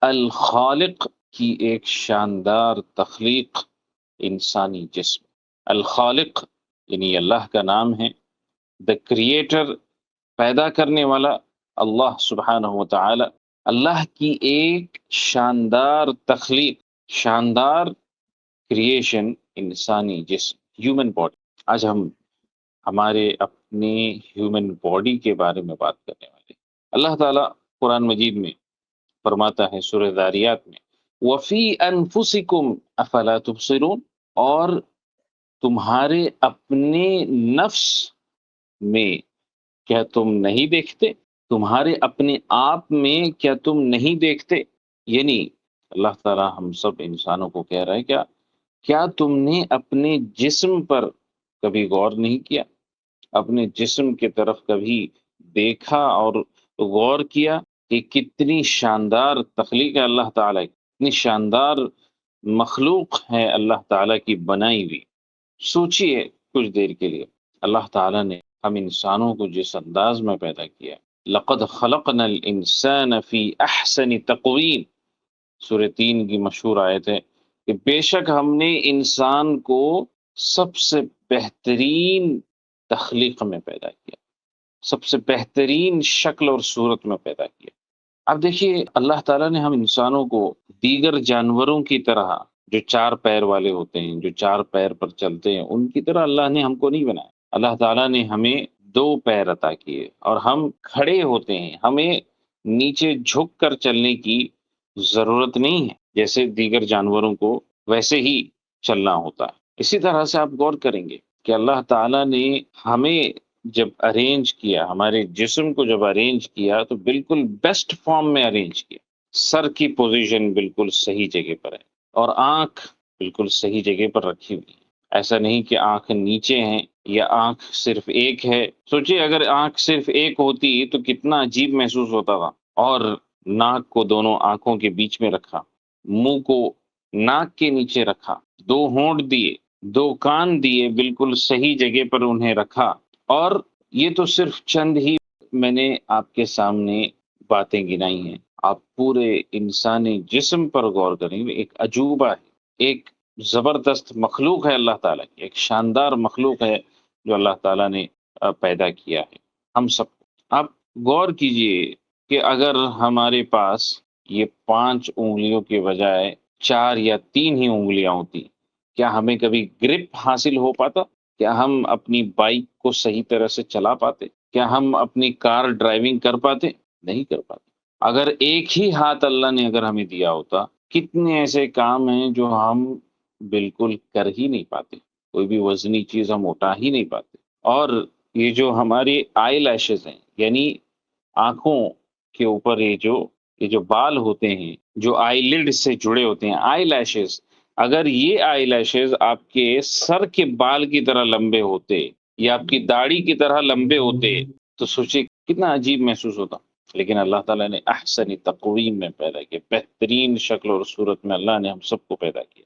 الخالق کی ایک شاندار تخلیق انسانی جسم۔ الخالق یعنی اللہ کا نام ہے، دا کریٹر پیدا کرنے والا اللہ سبحانہ و تعالی، اللہ کی ایک شاندار تخلیق، شاندار کریشن انسانی جسم، ہیومن باڈی۔ آج ہم ہمارے اپنے ہیومن باڈی کے بارے میں بات کرنے والے ہیں۔ اللہ تعالیٰ قرآن مجید میں فرماتا ہے سورہ ذاریات میں، وَفِي أَنفُسِكُمْ أَفَلَا تُبْصِرُونَ، اور تمہارے اپنے نفس میں کیا تم نہیں دیکھتے، تمہارے اپنے آپ میں کیا تم نہیں دیکھتے؟ یعنی اللہ تعالیٰ ہم سب انسانوں کو کہہ رہا ہے، کیا تم نے اپنے جسم پر کبھی غور نہیں کیا؟ اپنے جسم کی طرف کبھی دیکھا اور غور کیا کہ کتنی شاندار تخلیق ہے اللہ تعالیٰ کی، کتنی شاندار مخلوق ہے اللہ تعالیٰ کی بنائی ہوئی۔ سوچئے کچھ دیر کے لیے، اللہ تعالیٰ نے ہم انسانوں کو جس انداز میں پیدا کیا، لَقَدْ خَلَقْنَا الْإِنسَانَ فِي أَحْسَنِ تَقْوِيمٍ، سورہ 3 کی مشہور آیت ہے کہ بے شک ہم نے انسان کو سب سے بہترین تخلیق میں پیدا کیا، سب سے بہترین شکل اور صورت میں پیدا کیا۔ اب دیکھیے اللہ تعالیٰ نے ہم انسانوں کو دیگر جانوروں کی طرح، جو 4 پیر والے ہوتے ہیں، جو 4 پیر پر چلتے ہیں، ان کی طرح اللہ نے ہم کو نہیں بنایا۔ اللہ تعالیٰ نے ہمیں 2 پیر عطا کیے اور ہم کھڑے ہوتے ہیں، ہمیں نیچے جھک کر چلنے کی ضرورت نہیں ہے، جیسے دیگر جانوروں کو ویسے ہی چلنا ہوتا ہے۔ اسی طرح سے آپ غور کریں گے کہ اللہ تعالیٰ نے ہمیں جب ارینج کیا، ہمارے جسم کو جب ارینج کیا تو بالکل بیسٹ فارم میں ارینج کیا۔ سر کی پوزیشن بالکل صحیح جگہ پر ہے اور آنکھ بالکل صحیح جگہ پر رکھی ہوئی ہے۔ ایسا نہیں کہ آنکھ نیچے ہیں یا آنکھ صرف ایک ہے۔ سوچئے اگر آنکھ صرف ایک ہوتی تو کتنا عجیب محسوس ہوتا تھا۔ اور ناک کو دونوں آنکھوں کے بیچ میں رکھا، منہ کو ناک کے نیچے رکھا، 2 ہونٹ دیے، 2 کان دیے، بالکل صحیح جگہ پر انہیں رکھا۔ اور یہ تو صرف چند ہی میں نے آپ کے سامنے باتیں گنائی ہیں۔ آپ پورے انسانی جسم پر غور کریں، ایک عجوبہ ہے، ایک زبردست مخلوق ہے اللہ تعالیٰ کی، ایک شاندار مخلوق ہے جو اللہ تعالیٰ نے پیدا کیا ہے ہم سب کو۔ آپ غور کیجئے کہ اگر ہمارے پاس یہ 5 انگلیوں کے بجائے 4 یا 3 ہی انگلیاں ہوتی، کیا ہمیں کبھی گرپ حاصل ہو پاتا؟ کیا ہم اپنی بائک کو صحیح طرح سے چلا پاتے؟ کیا ہم اپنی کار ڈرائیونگ کر پاتے؟ نہیں کر پاتے۔ اگر ایک ہی ہاتھ اللہ نے اگر ہمیں دیا ہوتا، کتنے ایسے کام ہیں جو ہم بالکل کر ہی نہیں پاتے، کوئی بھی وزنی چیز ہم اٹھا ہی نہیں پاتے۔ اور یہ جو ہماری آئی لیشز ہیں، یعنی آنکھوں کے اوپر یہ جو بال ہوتے ہیں، جو آئی لڈ سے جڑے ہوتے ہیں، آئی لیشز، اگر یہ آئی لیشز آپ کے سر کے بال کی طرح لمبے ہوتے یا آپ کی داڑھی کی طرح لمبے ہوتے تو سوچیں کتنا عجیب محسوس ہوتا۔ لیکن اللہ تعالیٰ نے احسن تقویم میں پیدا کیا، بہترین شکل اور صورت میں اللہ نے ہم سب کو پیدا کیا۔